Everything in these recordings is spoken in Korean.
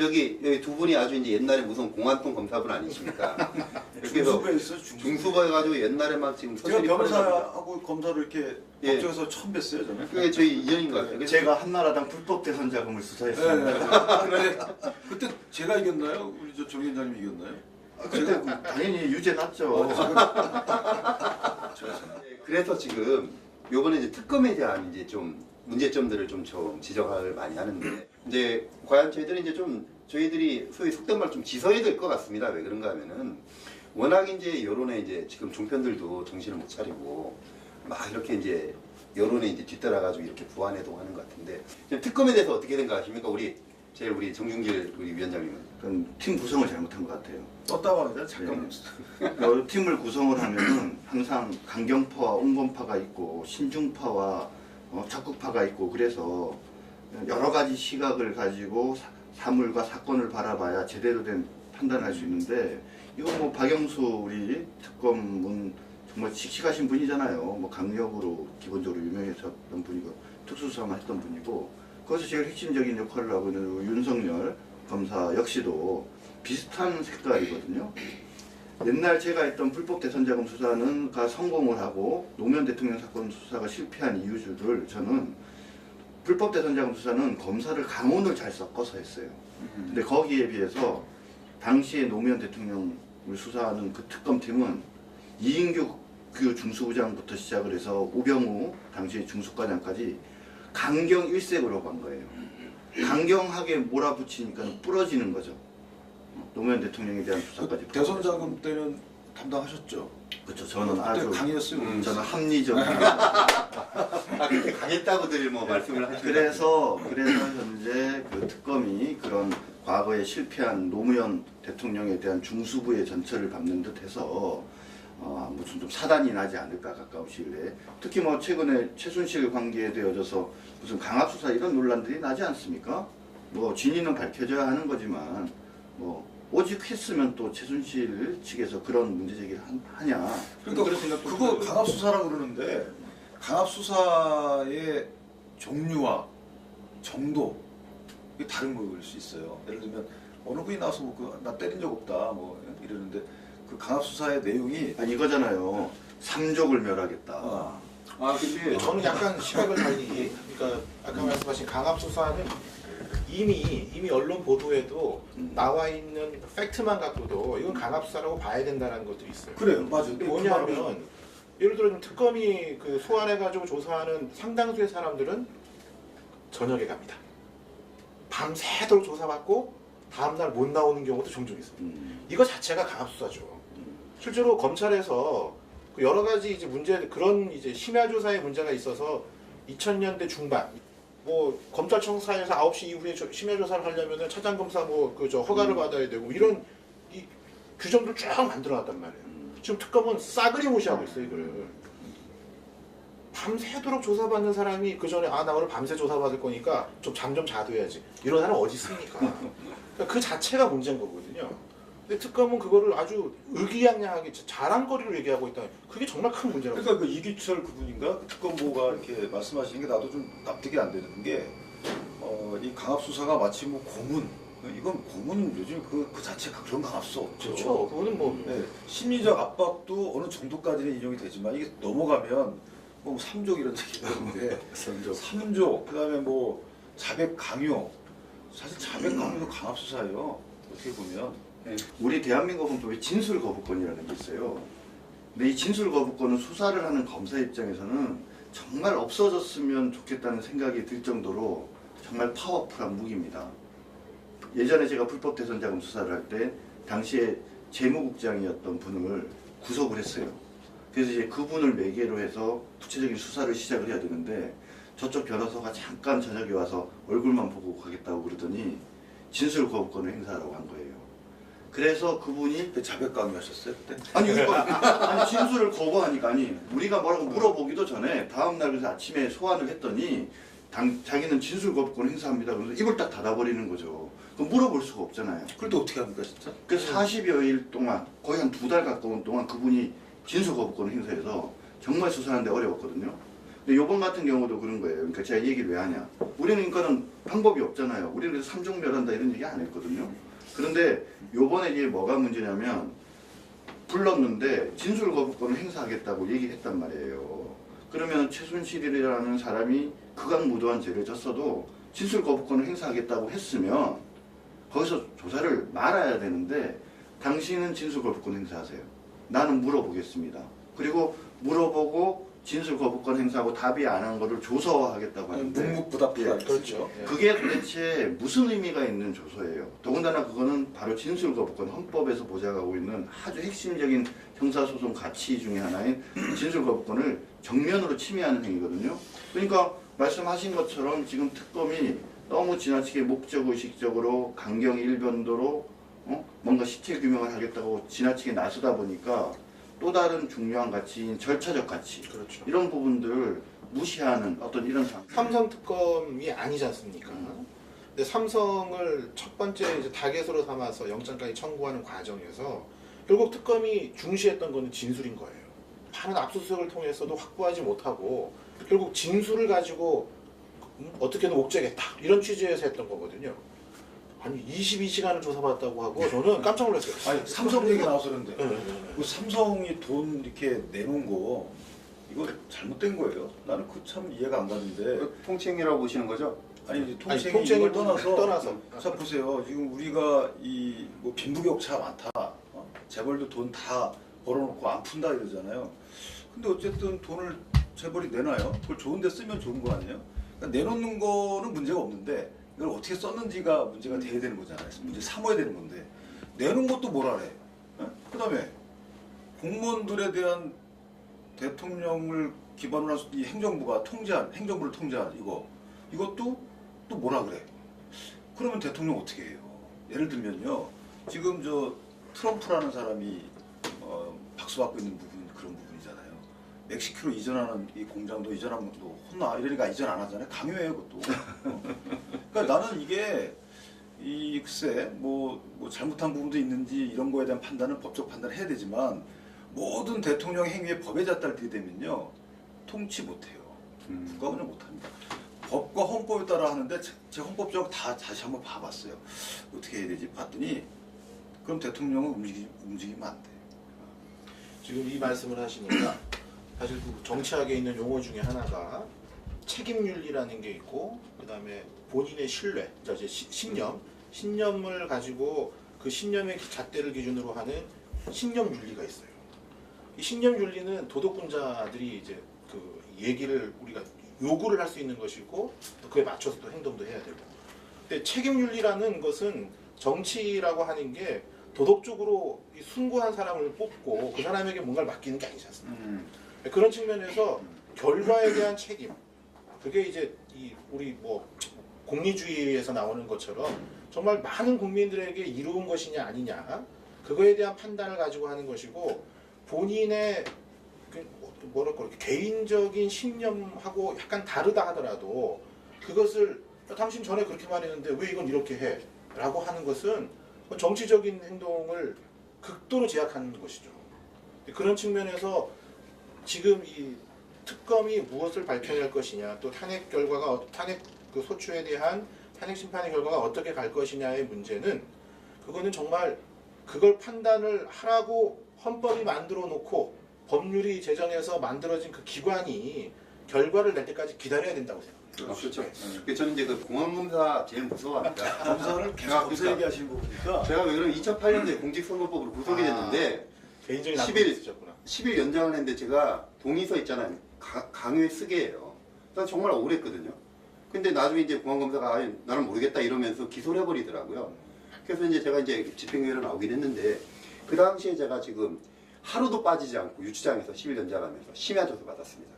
여기 두 분이 아주 이제 옛날에 무슨 공안통 검사분 아니십니까? 그래서 중수부에서 중수부 해가지고 옛날에 막 지금 제가 서술이 변호사하고 검사를 이렇게 예. 법정에서 처음 뵀어요 저는. 그게 저희 인연인 것 같아요. 그래서 제가 한나라당 불법 대선 자금을 수사했습니다. 네. 그때 제가 이겼나요? 우리 정 위원장님이 이겼나요? 그때 당연히 유죄 났죠. 그래서 지금 요번에 이제 특검에 대한 이제 좀 문제점들을 좀 지적을 많이 하는데 이제 과연 저희들은 이제 좀 저희들이 소위 속된 말 좀 지서야 될 것 같습니다. 왜 그런가 하면은 워낙 이제 여론에 이제 지금 종편들도 정신을 못 차리고 막 이렇게 이제 여론에 이제 뒤따라가지고 이렇게 부안해동 하는 것 같은데 지금 특검에 대해서 어떻게 생각하십니까? 우리 정준길 우리 위원장님은. 그럼 팀 구성을 잘못한 것 같아요. 떴다고 하는데 잠깐만. 팀을 구성을 하면은 항상 강경파와 온건파가 있고 신중파와 적극파가 있고 그래서 여러 가지 시각을 가지고 사물과 사건을 바라봐야 제대로 된 판단을 할 수 있는데 이거 뭐 박영수 우리 특검은 정말 씩씩하신 분이잖아요. 뭐 강력으로 기본적으로 유명했었던 분이고 특수수사만 했던 분이고 거기서 제일 핵심적인 역할을 하고 있는 윤석열 검사 역시도 비슷한 색깔이거든요. 옛날 제가 했던 불법 대선자금 수사는 성공을 하고 노무현 대통령 사건 수사가 실패한 이유들을 저는 불법 대선자금 수사는 검사를 강원을 잘 섞어서 했어요. 근데 거기에 비해서 당시에 노무현 대통령을 수사하는 그 특검팀은 이인규 그 중수부장부터 시작을 해서 우병우 당시 중수과장까지 강경 일색으로 간 거예요. 강경하게 몰아붙이니까 부러지는 거죠. 노무현 대통령에 대한 수사까지. 대선 자금 때는 담당하셨죠? 그렇죠. 저는 그때 아주 강했어요. 저는 합리적. 그렇게 강했다고들 뭐 말씀을 하시는 그래서 현재 그 특검이 그런 과거에 실패한 노무현 대통령에 대한 중수부의 전철을 밟는 듯해서 무슨 좀 사단이 나지 않을까 가까운 시일에 특히 뭐 최근에 최순실 관계에 되어져서 무슨 강압수사 이런 논란들이 나지 않습니까? 뭐 진위는 밝혀져야 하는 거지만 뭐 오직 했으면 또 최순실 측에서 그런 문제 제기를 하냐? 그러니까 그런 생각도 그거 들어요. 강압수사라고 그러는데 강압수사의 종류와 정도 이게 다른 거일 수 있어요. 예를 들면 어느 분이 나와서 뭐 나 때린 적 없다 뭐 이러는데 그 강압수사의 내용이 아니 이거잖아요. 삼족을 멸하겠다. 근데 저는 약간 시각을 달리, 그러니까 아까 말씀하신 강압수사는 이미 언론 보도에도 나와 있는 팩트만 갖고도 이건 강압수사라고 봐야 된다는 것들이 있어요. 그래요, 맞아요. 뭐냐면 예를 들어 좀 특검이 그 소환해가지고 조사하는 상당수의 사람들은 저녁에 갑니다. 밤새도록 조사받고 다음날 못 나오는 경우도 종종 있어요. 이거 자체가 강압수사죠. 실제로 검찰에서 여러 가지 이제 그런 이제 심야 조사의 문제가 있어서 2000년대 중반 뭐 검찰청사에서 9시 이후에 심야 조사를 하려면은 차장 검사 뭐 그 허가를 받아야 되고 이런 이 규정들 쫙 만들어놨단 말이에요. 지금 특검은 싸그리 무시하고 있어요 이거를. 밤새도록 조사받는 사람이 그 전에 나 오늘 밤새 조사받을 거니까 좀 잠 좀 자둬야지 이런 사람 어디 있습니까? 그러니까 그 자체가 문제인 거거든요. 근데 특검은 그거를 아주 의기양양하게 자랑거리로 얘기하고 있다. 그게 정말 큰 문제라고. 그러니까 그 이규철 그분인가 그 특검보가 이렇게 말씀하시는 게 나도 좀 납득이 안 되는 게 이 강압수사가 마치 뭐 고문 이건 고문은 요즘 그 자체가 그런 강압수사 없죠. 그렇죠. 그거는 뭐 네, 심리적 압박도 어느 정도까지는 인정이 되지만 이게 넘어가면 뭐 3족 이런 얘기가 있는데 3족 그다음에 뭐 자백 강요 사실 자백 강요도 강압수사예요. 어떻게 보면 우리 대한민국은 또 왜 진술 거부권이라는 게 있어요. 근데 이 진술 거부권은 수사를 하는 검사 입장에서는 정말 없어졌으면 좋겠다는 생각이 들 정도로 정말 파워풀한 무기입니다. 예전에 제가 불법 대선 자금 수사를 할 때 당시에 재무국장이었던 분을 구속을 했어요. 그래서 이제 그분을 매개로 해서 구체적인 수사를 시작을 해야 되는데 저쪽 변호사가 잠깐 저녁에 와서 얼굴만 보고 가겠다고 그러더니 진술 거부권을 행사하라고 한 거예요. 그래서 그분이 그때 자백 강요하셨어요 그때? 아니 진술을 거부하니까 우리가 뭐라고 물어보기도 전에 다음날 그래서 아침에 소환을 했더니 자기는 진술 거부권 행사합니다. 그래서 입을 딱 닫아버리는 거죠. 그럼 물어볼 수가 없잖아요. 그런데 어떻게 합니까 진짜? 그래서 40여일 동안 거의 한 2달 가까운 동안 그분이 진술 거부권 행사해서 정말 수사하는데 어려웠거든요. 근데 요번 같은 경우도 그런 거예요. 그러니까 제가 이 얘기를 왜 하냐. 우리는 그러니까는 방법이 없잖아요. 우리는 그래서 삼종멸한다 이런 얘기 안 했거든요. 그런데 요번에 이게 뭐가 문제냐면 불렀는데 진술 거부권을 행사하겠다고 얘기를 했단 말이에요. 그러면 최순실이라는 사람이 극악무도한 죄를 졌어도 진술 거부권을 행사하겠다고 했으면 거기서 조사를 말아야 되는데 당신은 진술 거부권 행사하세요. 나는 물어보겠습니다. 그리고 물어보고 진술 거부권 행사하고 답이 안 한 거를 조사하겠다고 하는데 묵묵부답하다. 그렇죠. 예. 그게 도대체 무슨 의미가 있는 조서예요? 더군다나 그거는 바로 진술 거부권 헌법에서 보장하고 있는 아주 핵심적인 형사소송 가치 중에 하나인 진술 거부권을 정면으로 침해하는 행위거든요. 그러니까 말씀하신 것처럼 지금 특검이 너무 지나치게 목적의식적으로 강경 일변도로 뭔가 시체 규명을 하겠다고 지나치게 나서다 보니까 또 다른 중요한 가치인 절차적 가치 그렇죠. 이런 부분들을 무시하는 어떤 이런 상황. 삼성 특검이 아니지 않습니까? 근데 삼성을 첫 번째 이제 타겟으로 삼아서 영장까지 청구하는 과정에서 결국 특검이 중시했던 거는 진술인 거예요. 많은 압수수색을 통해서도 확보하지 못하고 결국 진술을 가지고 어떻게든 옥죄겠다 이런 취지에서 했던 거거든요. 아니 22시간을 조사받았다고 하고 저는 깜짝 놀랐어요. 아니 삼성 얘기 나와서 그런데 네. 그 삼성이 돈 이렇게 내놓은 거 이거 잘못된 거예요? 나는 그 참 이해가 안 가는데. 통칭이라고 보시는 거죠? 아니 이제 아니, 통칭이 통칭을 이걸 떠나서 자 자, 보세요. 지금 우리가 이 뭐 빈부격차 많다. 재벌도 돈 다 벌어놓고 안 푼다 이러잖아요. 근데 어쨌든 돈을 재벌이 내놔요. 그걸 좋은데 쓰면 좋은 거 아니에요? 그러니까 내놓는 거는 문제가 없는데 이걸 어떻게 썼는지가 문제가 돼야 되는 거잖아요. 문제 삼아야 되는 건데 내놓은 것도 뭐라래. 그다음에 공무원들에 대한 대통령을 기반으로 한 이 행정부가 통제한 행정부를 통제한 이것도 또 뭐라 그래. 그러면 대통령 어떻게 해요? 예를 들면요. 지금 저 트럼프라는 사람이 박수받고 있는 부분 그런 부분이잖아요. 멕시코로 이전하는 이 공장도 이전하면 또 혼나 이러니까 이전 안 하잖아요. 강요해요 그것도. 그러니까 나는 이게 이 글쎄 뭐 잘못한 부분도 있는지 이런 거에 대한 판단은 법적 판단을 해야 되지만 모든 대통령 행위에 법에 잣달게 되면요 통치 못해요. 국가 운영 못합니다. 법과 헌법에 따라 하는데 제 헌법적 다 다시 한번 봐봤어요. 어떻게 해야 되지? 봤더니 그럼 대통령은 움직이면 안 돼. 지금 이 말씀을 하시니까 사실 그 정치학에 있는 용어 중에 하나가 책임윤리라는 게 있고 그다음에 본인의 신뢰, 이제 신념을 가지고 그 신념의 잣대를 기준으로 하는 신념윤리가 있어요. 이 신념윤리는 도덕군자들이 이제 그 얘기를 우리가 요구를 할 수 있는 것이고 또 그에 맞춰서 또 행동도 해야 되고. 근데 책임윤리라는 것은 정치라고 하는 게 도덕적으로 이 숭고한 사람을 뽑고 그 사람에게 뭔가를 맡기는 게 아니지 않습니까? 그런 측면에서 결과에 대한 책임, 그게 이제 이 우리 뭐 공리주의에서 나오는 것처럼 정말 많은 국민들에게 이루은 것이냐 아니냐 그거에 대한 판단을 가지고 하는 것이고 본인의 그 뭐랄까 개인적인 신념하고 약간 다르다 하더라도 그것을 당신 전에 그렇게 말했는데 왜 이건 이렇게 해? 라고 하는 것은 정치적인 행동을 극도로 제약하는 것이죠. 그런 측면에서 지금 이 특검이 무엇을 밝혀낼 것이냐, 또 탄핵 결과가 탄핵 그 소추에 대한 탄핵 심판의 결과가 어떻게 갈 것이냐의 문제는 그거는 정말 그걸 판단을 하라고 헌법이 만들어 놓고 법률이 제정해서 만들어진 그 기관이 결과를 낼 때까지 기다려야 된다고 생각합니다. 그렇죠. 저는 이제 그 공안검사 제일 무서워합니다. 검사를 계속 검사 얘기하시는 거 보니까 제가 왜 그러면 2008년도에 공직선거법으로 구속이 됐는데 개인적인 10일 앞으로 있으셨구나. 10일 연장을 했는데 제가 동의서 있잖아요. 강요에 쓰게예요. 난 정말 억울했거든요. 근데 나중에 이제 공안검사가 아니, 나는 모르겠다 이러면서 기소를 해버리더라고요. 그래서 이제 제가 이제 집행유예로 나오긴 했는데 그 당시에 제가 지금 하루도 빠지지 않고 유치장에서 10일 연장하면서 심야 조사 받았습니다.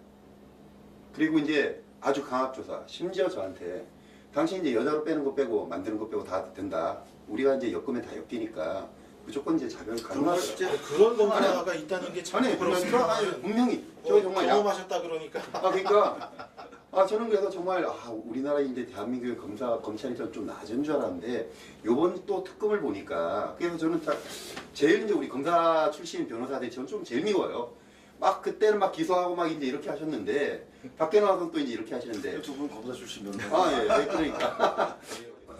그리고 이제 아주 강압 조사, 심지어 저한테 당신 이제 여자로 빼는 거 빼고 만드는 거 빼고 다 된다. 우리가 이제 엮으면 다 엮이니까 무조건 이제 자별 가능하죠. 그런 검사가 있다는 게 참 아니 그러니까 아니, 분명히 저 정말 경험하셨다 그러니까. 그러니까 저는 그래서 정말 우리나라 이제 대한민국의 검찰이 좀 낮은 줄 알았는데 요번 또 특검을 보니까 그래서 저는 제일 이제 우리 검사 출신 변호사들이 저는 좀 제일 미워요. 막 그때는 막 기소하고 막 이제 이렇게 하셨는데 밖에 나와서 또 이제 이렇게 하시는데 두 분 검사 출신면 예, 그러니까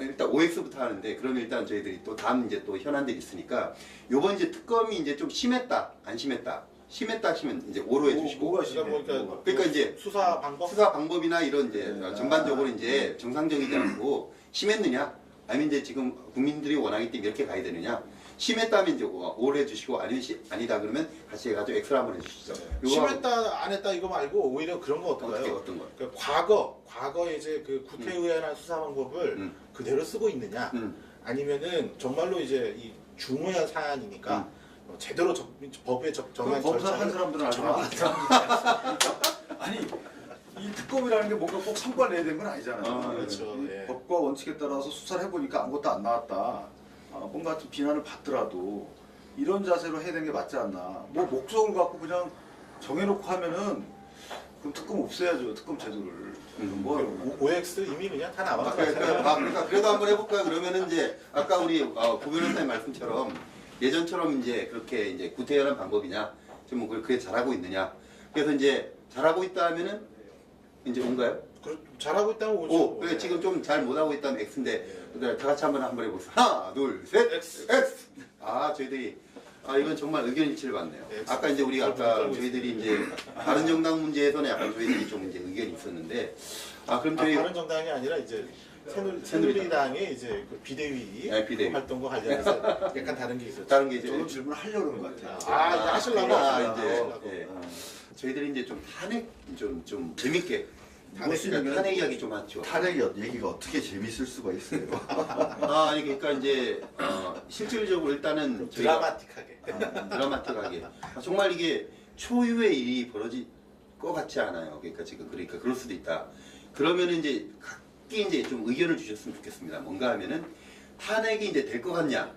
일단 OX부터 하는데 그러면 일단 저희들이 또 다음 이제 또 현안들이 있으니까 요번 이제 특검이 이제 좀 심했다 안 심했다 심했다 하시면 이제 O로 해주시고 뭐가 심해? 그러니까 이제 수사 방법 수사 방법이나 이런 이제 네. 전반적으로 이제 정상적이지 않고 심했느냐 아니면 이제 지금 국민들이 원하기 때문에 이렇게 가야 되느냐 심했다면 이제 O를 해주시고 아니면 아니다 그러면 같이 해가지고 X를 한번 해주시죠. 요거 심했다 안 했다 이거 말고 오히려 그런 거 어떻게 어떤가요? 어떤 거? 그러니까 과거에 이제 그 국회의원의 수사 방법을 그대로 쓰고 있느냐 아니면은 정말로 이제 이 중요한 사안이니까 제대로 법에 정한 검사 한 절차를 사람들은 알고 안 아니 이 특검이라는 게 뭔가 꼭 성과를 내야 되는 건 아니잖아요. 그렇죠. 이 예. 법과 원칙에 따라서 수사를 해보니까 아무것도 안 나왔다. 뭔가 좀 비난을 받더라도 이런 자세로 해야 되는 게 맞지 않나. 뭐 목적을 갖고 그냥 정해놓고 하면은 그럼 특검 없애야죠. 특검 제도를. 뭐 OX 이미 그냥 다 나왔어요. 그러니까 그래도 한번 해볼까요? 그러면은 이제 아까 우리 구 변호사님 말씀처럼 예전처럼 이제 그렇게 이제 구태연한 방법이냐 지금 뭐 그렇게 잘하고 있느냐 그래서 이제 잘하고 있다 하면은 이제 온가요? 잘하고 있다면 오죠. 오, 그래 지금 좀 잘 못하고 있다면 X인데 다 같이 한번 해보세요. 하나, 둘, 셋, X. 저희들이 이건 정말 의견 일치를 받네요. 아까 이제 우리 아까 저희들이 이제 다른 정당 문제에서는 약간 저희들이 좀 이제 의견이 있었는데 그럼 저희 다른 정당이 아니라 이제 새누리당의 이제 그 비대위 비대위. 활동과 관련해서 약간 다른 게 있었죠. 다른 게 이제 저는 질문을 하려고 그런 것 같아요. 이제 하시려고 하시려고. 이제 저희들이 이제 좀 탄핵 좀 재밌게 무슨 탄핵 이야기 좀 하죠. 탄핵 얘기가 어떻게 재밌을 수가 있어요? 아니 그러니까 이제 실질적으로 일단은 저희가 드라마틱하게. 드라마틱하게 정말 이게 초유의 일이 벌어질 것 같지 않아요. 그러니까 지금 그러니까 그럴 수도 있다. 그러면 이제 각기 이제 좀 의견을 주셨으면 좋겠습니다. 뭔가 하면은 탄핵이 이제 될 것 같냐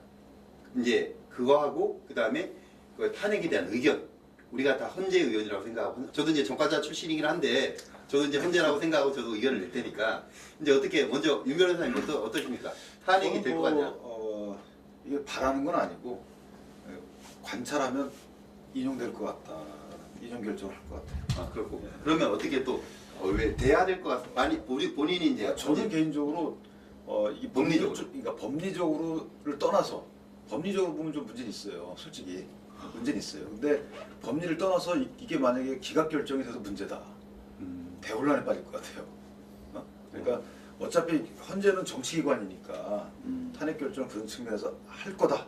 이제 그거하고 그 다음에 그 탄핵에 대한 의견 우리가 다 헌재 의원이라고 생각하고 저도 이제 전과자 출신이긴 한데 저도 이제 헌재라고 생각하고 저도 의견을 낼 테니까 이제 어떻게 먼저 윤 변호사님 어떠십니까? 탄핵이 될 것 같냐? 이게 바라는 건 아니고 관찰하면 인용될 것 같다. 인용 결정을 할 것 같아요. 그렇고 그러면 어떻게 또 왜 돼야 될 것 같아? 많이 우리 본인이 이제 저는 개인적으로 이게 법리적으로. 그러니까 법리적으로를 떠나서 법리적으로 보면 좀 문제는 있어요. 솔직히 문제는 있어요. 근데 법리를 떠나서 이게 만약에 기각 결정이 돼서 문제다. 대혼란에 빠질 것 같아요. 그러니까 어차피 헌재는 정치기관이니까 탄핵 결정을 그런 측면에서 할 거다.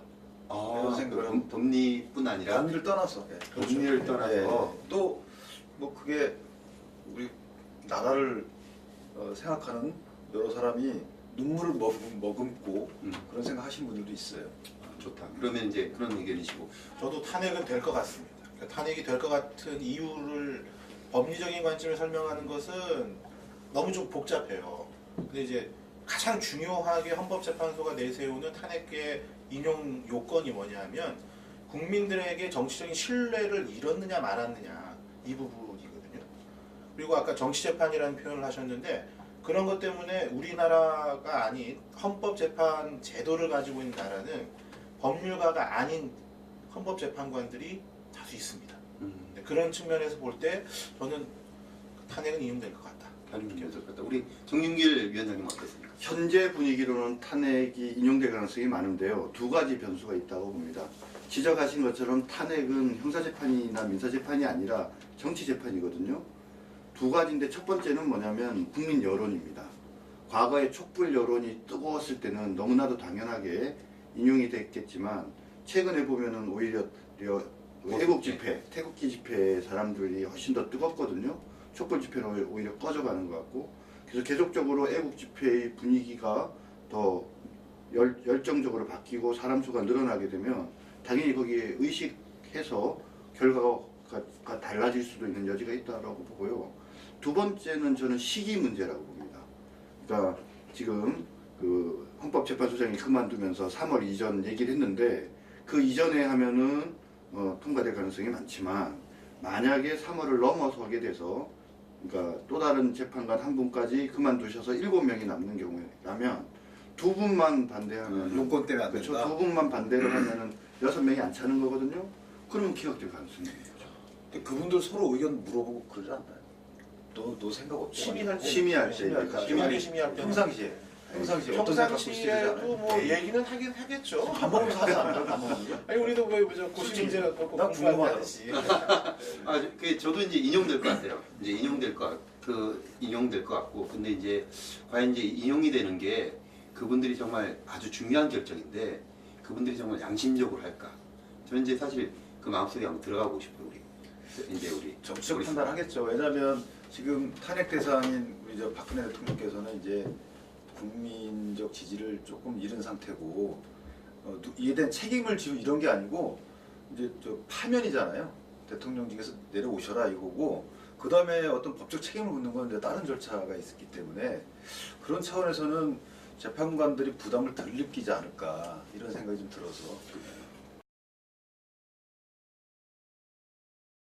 이런 생각을 합니다. 법리뿐 아니라 법리를 떠나서 법리를 떠나서 또 뭐 그게 우리 나라를 생각하는 여러 사람이 눈물을 머금고 그런 생각 하시는 분들도 있어요. 좋다. 그러면 이제 그런 의견이시고 저도 탄핵은 될 것 같습니다. 그러니까 탄핵이 될 것 같은 이유를 법리적인 관점에 설명하는 것은 너무 좀 복잡해요. 근데 이제 가장 중요하게 헌법재판소가 내세우는 탄핵의 인용 요건이 뭐냐면 국민들에게 정치적인 신뢰를 잃었느냐 말았느냐 이 부분이거든요. 그리고 아까 정치재판이라는 표현을 하셨는데 그런 것 때문에 우리나라가 아닌 헌법재판 제도를 가지고 있는 나라는 법률가가 아닌 헌법재판관들이 다수 있습니다. 그런 측면에서 볼 때 저는 탄핵은 인용될 것 같다. 우리 정윤길 위원장님 어떻습니까? 현재 분위기로는 탄핵이 인용될 가능성이 많은데요. 두 가지 변수가 있다고 봅니다. 지적하신 것처럼 탄핵은 형사재판이나 민사재판이 아니라 정치재판이거든요. 두 가지인데 첫 번째는 뭐냐면 국민 여론입니다. 과거에 촛불 여론이 뜨거웠을 때는 너무나도 당연하게 인용이 됐겠지만 최근에 보면은 오히려 애국 집회, 태극기 집회 사람들이 훨씬 더 뜨겁거든요. 촛불 집회는 오히려 꺼져가는 것 같고 그래서 계속적으로 애국 집회의 분위기가 더 열정적으로 바뀌고 사람 수가 늘어나게 되면 당연히 거기에 의식해서 결과가 달라질 수도 있는 여지가 있다고 보고요. 두 번째는 저는 시기 문제라고 봅니다. 그러니까 지금 그 헌법재판소장이 그만두면서 3월 이전 얘기를 했는데 그 이전에 하면은 통과될 가능성이 많지만 만약에 3월을 넘어서게 돼서 그러니까 또 다른 재판관 한 분까지 그만두셔서 7명이 남는 경우라면 두 분만 반대하면 용건 때문에 안 그렇죠. 된다. 두 분만 반대를 하면은 6명이 안 차는 거거든요. 그러면 기각될 가능성이 있는 거죠. 근데 그분들 서로 의견 물어보고 그러지 않나요? 너 생각 어때? 심의할 때. 심의할 때 심의할 때. 심의할 때. 심의할 때. 평상시에 어떤 생각 평상시에도 뭐 얘기는 하겠죠. 밥 먹으면서 하지 않아요? 밥 먹으면서? 아니 우리도 뭐저 고시 문제는 나 궁금하다. 하듯이. 그게 저도 이제 인용될 것 같아요. 이제 인용될 것 같고, 근데 이제 과연 이제 인용이 되는 게 그분들이 정말 아주 중요한 결정인데 그분들이 정말 양심적으로 할까? 저는 이제 사실 그 마음속에 한번 들어가고 싶어요. 우리 정치적 우리 판단하겠죠. 왜냐하면 지금 탄핵 대상인 우리 저 박근혜 대통령께서는 이제 국민적 지지를 조금 잃은 상태고 이에 대한 책임을 지고 이런 게 아니고 이제 저 파면이잖아요. 대통령직에서 내려오셔라 이거고 그 다음에 어떤 법적 책임을 묻는 건 이제 다른 절차가 있기 때문에 그런 차원에서는 재판관들이 부담을 덜 느끼지 않을까 이런 생각이 좀 들어서